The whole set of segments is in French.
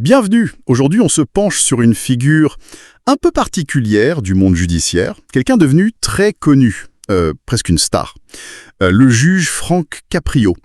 Bienvenue. Aujourd'hui, on se penche sur une figure un peu particulière du monde judiciaire, quelqu'un devenu très connu, presque une star. Le juge Frank Caprio.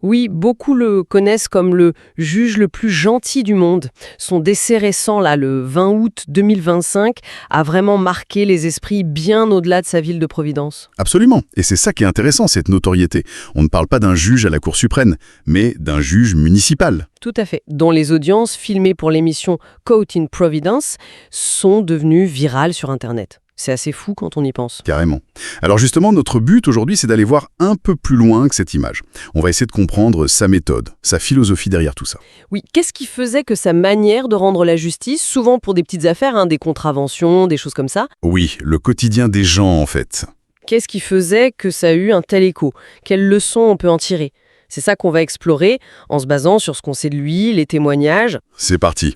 Oui, beaucoup le connaissent comme le juge le plus gentil du monde. Son décès récent, là, le 20 août 2025, a vraiment marqué les esprits bien au-delà de sa ville de Providence. Absolument. Et c'est ça qui est intéressant, cette notoriété. On ne parle pas d'un juge à la Cour suprême, mais d'un juge municipal. Tout à fait. Dont les audiences filmées pour l'émission Caught in Providence sont devenues virales sur Internet. C'est assez fou quand on y pense. Carrément. Alors justement, notre but aujourd'hui, c'est d'aller voir un peu plus loin que cette image. On va essayer de comprendre sa méthode, sa philosophie derrière tout ça. Oui, qu'est-ce qui faisait que sa manière de rendre la justice, souvent pour des petites affaires, des contraventions, des choses comme ça, Oui, le quotidien des gens, en fait. qu'est-ce qui faisait que ça a eu un tel écho? Quelles leçons on peut en tirer? C'est ça qu'on va explorer en se basant sur ce qu'on sait de lui, les témoignages. C'est parti.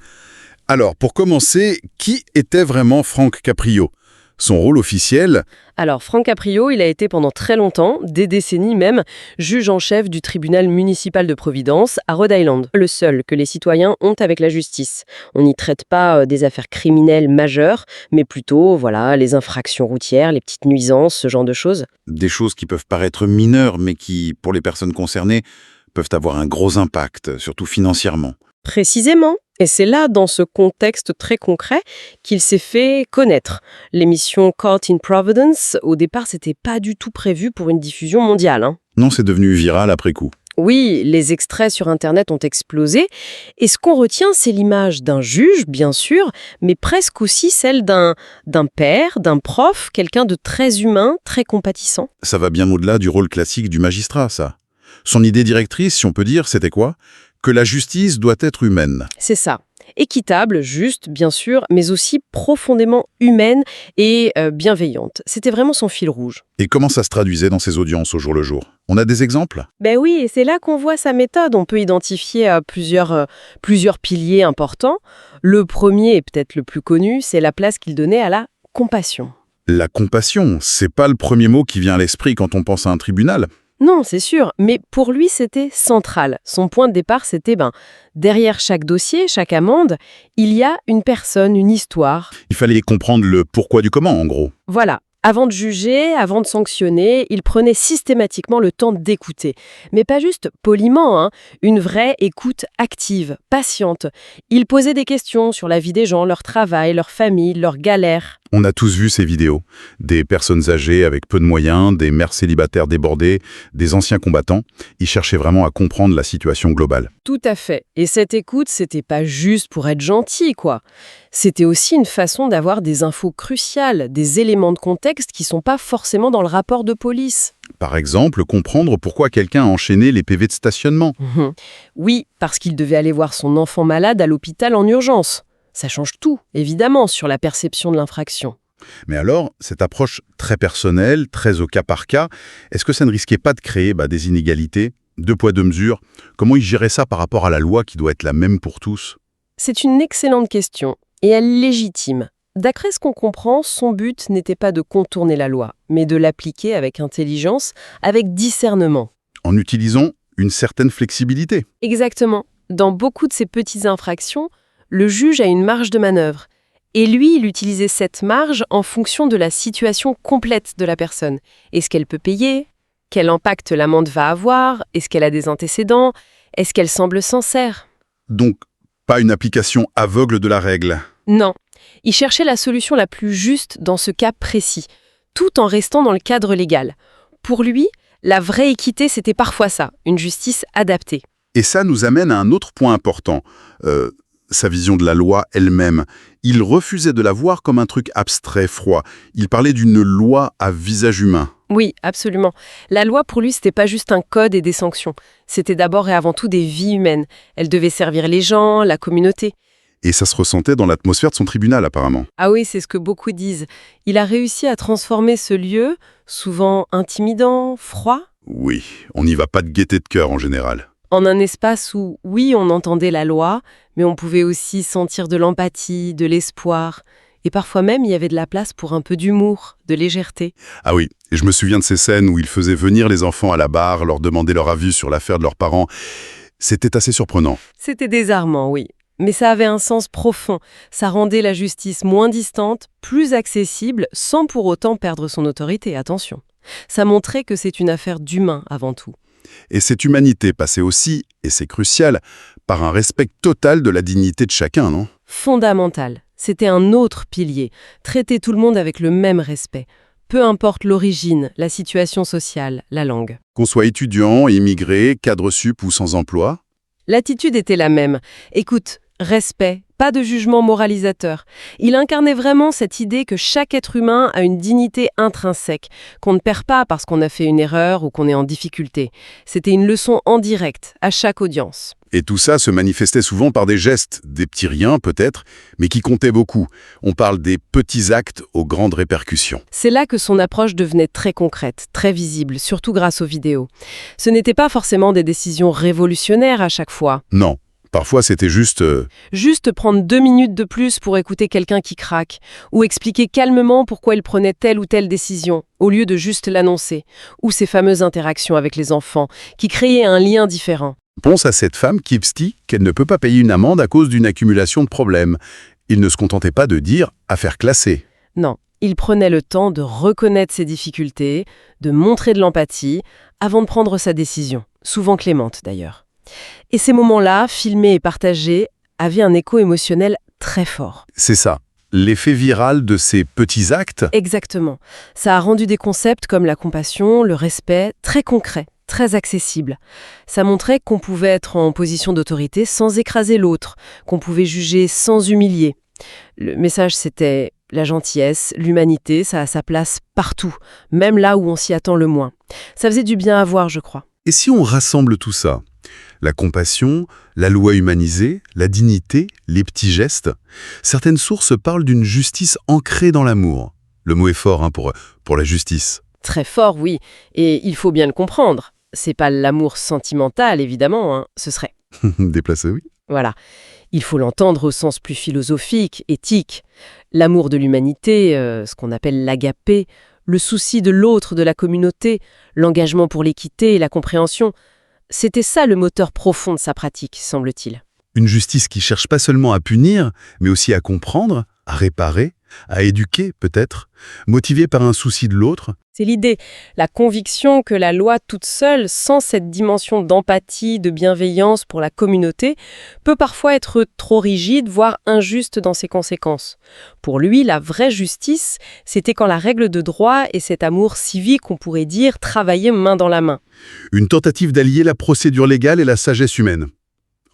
Alors, pour commencer, qui était vraiment Frank Caprio ? Son rôle officiel, Alors, Frank Caprio, il a été pendant très longtemps, des décennies même, juge en chef du tribunal municipal de Providence, à Rhode Island. Le seul que les citoyens ont avec la justice. On n'y traite pas des affaires criminelles majeures, mais plutôt, voilà, les infractions routières, les petites nuisances, ce genre de choses. Des choses qui peuvent paraître mineures, mais qui, pour les personnes concernées, peuvent avoir un gros impact, surtout financièrement. Précisément. Et c'est là, dans ce contexte très concret, qu'il s'est fait connaître. L'émission Caught in Providence, au départ, c'était pas du tout prévu pour une diffusion mondiale. Non, c'est devenu viral après coup. Oui, les extraits sur Internet ont explosé. Et ce qu'on retient, c'est l'image d'un juge, bien sûr, mais presque aussi celle d'un père, d'un prof, quelqu'un de très humain, très compatissant. Ça va bien au-delà du rôle classique du magistrat, ça. Son idée directrice, si on peut dire, c'était quoi ? Que la justice doit être humaine. C'est ça. Équitable, juste, bien sûr, mais aussi profondément humaine et bienveillante. C'était vraiment son fil rouge. Et comment ça se traduisait dans ses audiences au jour le jour ? On a des exemples ? Ben oui, et c'est là qu'on voit sa méthode. On peut identifier plusieurs piliers importants. Le premier, et peut-être le plus connu, c'est la place qu'il donnait à la compassion. La compassion, c'est pas le premier mot qui vient à l'esprit quand on pense à un tribunal. Non, c'est sûr, mais pour lui, c'était central. Son point de départ, c'était, derrière chaque dossier, chaque amende, il y a une personne, une histoire. Il fallait comprendre le pourquoi du comment, en gros. Voilà. Avant de juger, avant de sanctionner, il prenait systématiquement le temps d'écouter. Mais pas juste poliment, une vraie écoute active, patiente. Il posait des questions sur la vie des gens, leur travail, leur famille, leurs galères. On a tous vu ces vidéos. Des personnes âgées avec peu de moyens, des mères célibataires débordées, des anciens combattants. Ils cherchaient vraiment à comprendre la situation globale. Tout à fait. Et cette écoute, c'était pas juste pour être gentil, quoi. C'était aussi une façon d'avoir des infos cruciales, des éléments de contexte qui sont pas forcément dans le rapport de police. Par exemple, comprendre pourquoi quelqu'un a enchaîné les PV de stationnement. Oui, parce qu'il devait aller voir son enfant malade à l'hôpital en urgence. Ça change tout, évidemment, sur la perception de l'infraction. Mais alors, cette approche très personnelle, très au cas par cas, est-ce que ça ne risquait pas de créer des inégalités, deux poids deux mesures? Comment il gérait ça par rapport à la loi qui doit être la même pour tous? C'est une excellente question, et elle est légitime. D'après ce qu'on comprend, son but n'était pas de contourner la loi, mais de l'appliquer avec intelligence, avec discernement. En utilisant une certaine flexibilité. Exactement. Dans beaucoup de ces petites infractions, le juge a une marge de manœuvre. Et lui, il utilisait cette marge en fonction de la situation complète de la personne. Est-ce qu'elle peut payer? Quel impact l'amende va avoir? Est-ce qu'elle a des antécédents? Est-ce qu'elle semble sincère? Donc, pas une application aveugle de la règle. Non. Il cherchait la solution la plus juste dans ce cas précis, tout en restant dans le cadre légal. Pour lui, la vraie équité, c'était parfois ça, une justice adaptée. Et ça nous amène à un autre point important. Sa vision de la loi elle-même. Il refusait de la voir comme un truc abstrait, froid. Il parlait d'une loi à visage humain. Oui, absolument. La loi, pour lui, c'était pas juste un code et des sanctions. C'était d'abord et avant tout des vies humaines. Elle devait servir les gens, la communauté. Et ça se ressentait dans l'atmosphère de son tribunal, apparemment. Ah oui, c'est ce que beaucoup disent. Il a réussi à transformer ce lieu, souvent intimidant, froid, Oui, on n'y va pas de gaieté de cœur en général. en un espace où, oui, on entendait la loi, mais on pouvait aussi sentir de l'empathie, de l'espoir. Et parfois même, il y avait de la place pour un peu d'humour, de légèreté. Ah oui, et je me souviens de ces scènes où il faisait venir les enfants à la barre, leur demander leur avis sur l'affaire de leurs parents. C'était assez surprenant. C'était désarmant, oui. mais ça avait un sens profond. Ça rendait la justice moins distante, plus accessible, sans pour autant perdre son autorité, attention. Ça montrait que c'est une affaire d'humain avant tout. Et cette humanité passait aussi, et c'est crucial, par un respect total de la dignité de chacun, non? Fondamental. C'était un autre pilier. Traiter tout le monde avec le même respect. Peu importe l'origine, la situation sociale, la langue. Qu'on soit étudiant, immigré, cadre sup ou sans emploi. L'attitude était la même. Écoute, respect, pas de jugement moralisateur. Il incarnait vraiment cette idée que chaque être humain a une dignité intrinsèque, qu'on ne perd pas parce qu'on a fait une erreur ou qu'on est en difficulté. C'était une leçon en direct, à chaque audience. Et tout ça se manifestait souvent par des gestes, des petits riens peut-être, mais qui comptaient beaucoup. On parle des petits actes aux grandes répercussions. C'est là que son approche devenait très concrète, très visible, surtout grâce aux vidéos. Ce n'étaient pas forcément des décisions révolutionnaires à chaque fois. Non, parfois c'était juste... Juste prendre 2 minutes de plus pour écouter quelqu'un qui craque, ou expliquer calmement pourquoi il prenait telle ou telle décision, au lieu de juste l'annoncer, ou ces fameuses interactions avec les enfants, qui créaient un lien différent. Pense à cette femme qui explique qu'elle ne peut pas payer une amende à cause d'une accumulation de problèmes. Il ne se contentait pas de dire « affaire classée ». Non, il prenait le temps de reconnaître ses difficultés, de montrer de l'empathie, avant de prendre sa décision, souvent clémente d'ailleurs. Et ces moments-là, filmés et partagés, avaient un écho émotionnel très fort. C'est ça, l'effet viral de ces petits actes. Exactement. Ça a rendu des concepts comme la compassion, le respect, très concrets, très accessibles. Ça montrait qu'on pouvait être en position d'autorité sans écraser l'autre, qu'on pouvait juger sans humilier. Le message, c'était la gentillesse, l'humanité, ça a sa place partout, même là où on s'y attend le moins. Ça faisait du bien à voir, je crois. Et si on rassemble tout ça, la compassion, la loi humanisée, la dignité, les petits gestes, certaines sources parlent d'une justice ancrée dans l'amour. Le mot est fort pour la justice. Très fort, oui, et il faut bien le comprendre. C'est pas l'amour sentimental, évidemment, ce serait. Déplacé, oui. Voilà. Il faut l'entendre au sens plus philosophique, éthique. L'amour de l'humanité, ce qu'on appelle l'agapé, le souci de l'autre, de la communauté, l'engagement pour l'équité et la compréhension. C'était ça le moteur profond de sa pratique, semble-t-il. Une justice qui cherche pas seulement à punir, mais aussi à comprendre, à réparer, à éduquer peut-être, motivée par un souci de l'autre. C'est l'idée, la conviction que la loi toute seule, sans cette dimension d'empathie, de bienveillance pour la communauté, peut parfois être trop rigide, voire injuste dans ses conséquences. Pour lui, la vraie justice, c'était quand la règle de droit et cet amour civique, on pourrait dire, travaillaient main dans la main. Une tentative d'allier la procédure légale et la sagesse humaine,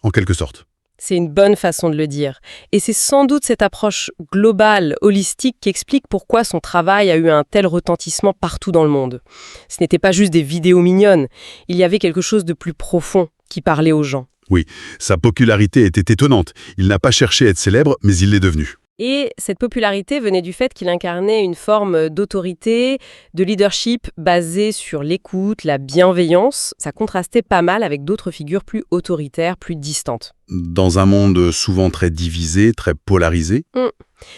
en quelque sorte. C'est une bonne façon de le dire. Et c'est sans doute cette approche globale, holistique, qui explique pourquoi son travail a eu un tel retentissement partout dans le monde. Ce n'était pas juste des vidéos mignonnes, il y avait quelque chose de plus profond qui parlait aux gens. Oui, sa popularité était étonnante. Il n'a pas cherché à être célèbre, mais il l'est devenu. Et cette popularité venait du fait qu'il incarnait une forme d'autorité, de leadership basée sur l'écoute, la bienveillance. Ça contrastait pas mal avec d'autres figures plus autoritaires, plus distantes. Dans un monde souvent très divisé, très polarisé.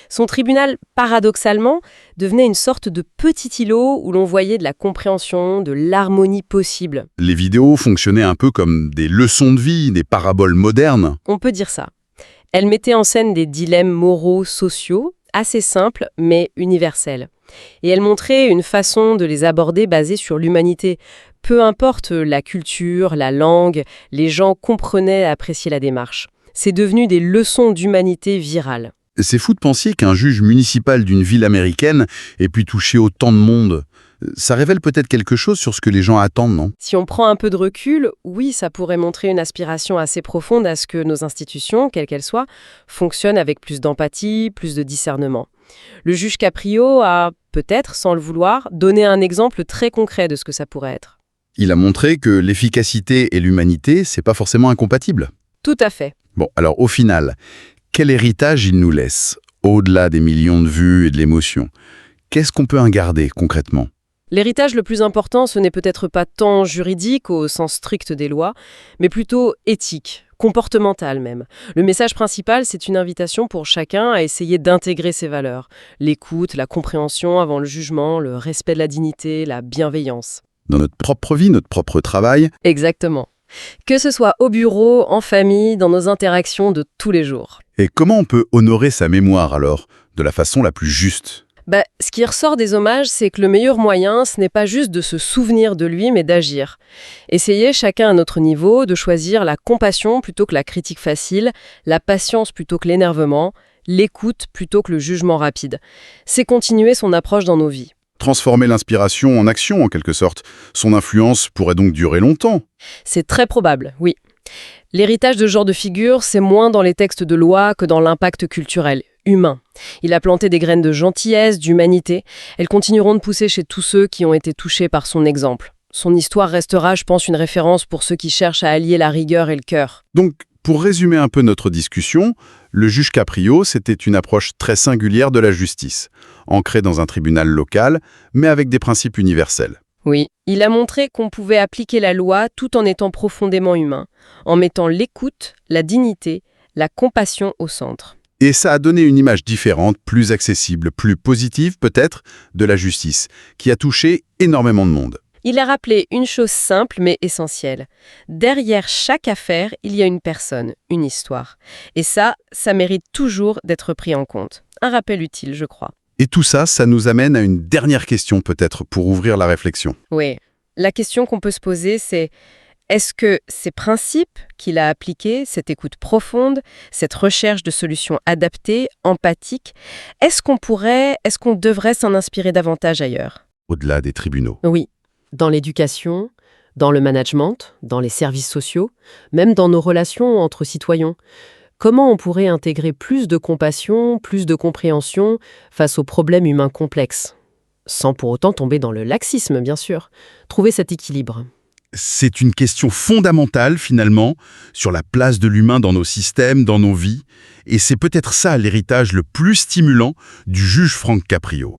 Son tribunal, paradoxalement, devenait une sorte de petit îlot où l'on voyait de la compréhension, de l'harmonie possible. Les vidéos fonctionnaient un peu comme des leçons de vie, des paraboles modernes. On peut dire ça. Elle mettait en scène des dilemmes moraux, sociaux, assez simples, mais universels. Et elle montrait une façon de les aborder basée sur l'humanité. Peu importe la culture, la langue, les gens comprenaient et appréciaient la démarche. C'est devenu des leçons d'humanité virales. C'est fou de penser qu'un juge municipal d'une ville américaine ait pu toucher autant de monde. Ça révèle peut-être quelque chose sur ce que les gens attendent, non? Si on prend un peu de recul, oui, ça pourrait montrer une aspiration assez profonde à ce que nos institutions, quelles qu'elles soient, fonctionnent avec plus d'empathie, plus de discernement. Le juge Caprio a, peut-être, sans le vouloir, donné un exemple très concret de ce que ça pourrait être. Il a montré que l'efficacité et l'humanité, c'est pas forcément incompatible. Tout à fait. Bon, alors au final, quel héritage il nous laisse, au-delà des millions de vues et de l'émotion? Qu'est-ce qu'on peut en garder concrètement? L'héritage le plus important, ce n'est peut-être pas tant juridique au sens strict des lois, mais plutôt éthique, comportemental même. Le message principal, c'est une invitation pour chacun à essayer d'intégrer ses valeurs. L'écoute, la compréhension avant le jugement, le respect de la dignité, la bienveillance. Dans notre propre vie, notre propre travail. Exactement. Que ce soit au bureau, en famille, dans nos interactions de tous les jours. Et comment on peut honorer sa mémoire alors, de la façon la plus juste? Ce qui ressort des hommages, c'est que le meilleur moyen, ce n'est pas juste de se souvenir de lui, mais d'agir. Essayez, chacun à notre niveau, de choisir la compassion plutôt que la critique facile, la patience plutôt que l'énervement, l'écoute plutôt que le jugement rapide. C'est continuer son approche dans nos vies. Transformer l'inspiration en action, en quelque sorte. Son influence pourrait donc durer longtemps. C'est très probable, oui. L'héritage de ce genre de figure, c'est moins dans les textes de loi que dans l'impact culturel, humain. Il a planté des graines de gentillesse, d'humanité. Elles continueront de pousser chez tous ceux qui ont été touchés par son exemple. Son histoire restera, je pense, une référence pour ceux qui cherchent à allier la rigueur et le cœur. Donc, pour résumer un peu notre discussion, le juge Caprio, c'était une approche très singulière de la justice, ancrée dans un tribunal local, mais avec des principes universels. Oui, il a montré qu'on pouvait appliquer la loi tout en étant profondément humain, en mettant l'écoute, la dignité, la compassion au centre. Et ça a donné une image différente, plus accessible, plus positive peut-être, de la justice, qui a touché énormément de monde. Il a rappelé une chose simple mais essentielle. Derrière chaque affaire, il y a une personne, une histoire. Et ça mérite toujours d'être pris en compte. Un rappel utile, je crois. Et tout ça, ça nous amène à une dernière question peut-être pour ouvrir la réflexion. Oui. La question qu'on peut se poser, c'est est-ce que ces principes qu'il a appliqués, cette écoute profonde, cette recherche de solutions adaptées, empathiques, est-ce qu'on devrait s'en inspirer davantage ailleurs? Au-delà des tribunaux. Oui. Dans l'éducation, dans le management, dans les services sociaux, même dans nos relations entre citoyens. Comment on pourrait intégrer plus de compassion, plus de compréhension face aux problèmes humains complexes? Sans pour autant tomber dans le laxisme, bien sûr. Trouver cet équilibre. C'est une question fondamentale, finalement, sur la place de l'humain dans nos systèmes, dans nos vies. Et c'est peut-être ça l'héritage le plus stimulant du juge Frank Caprio.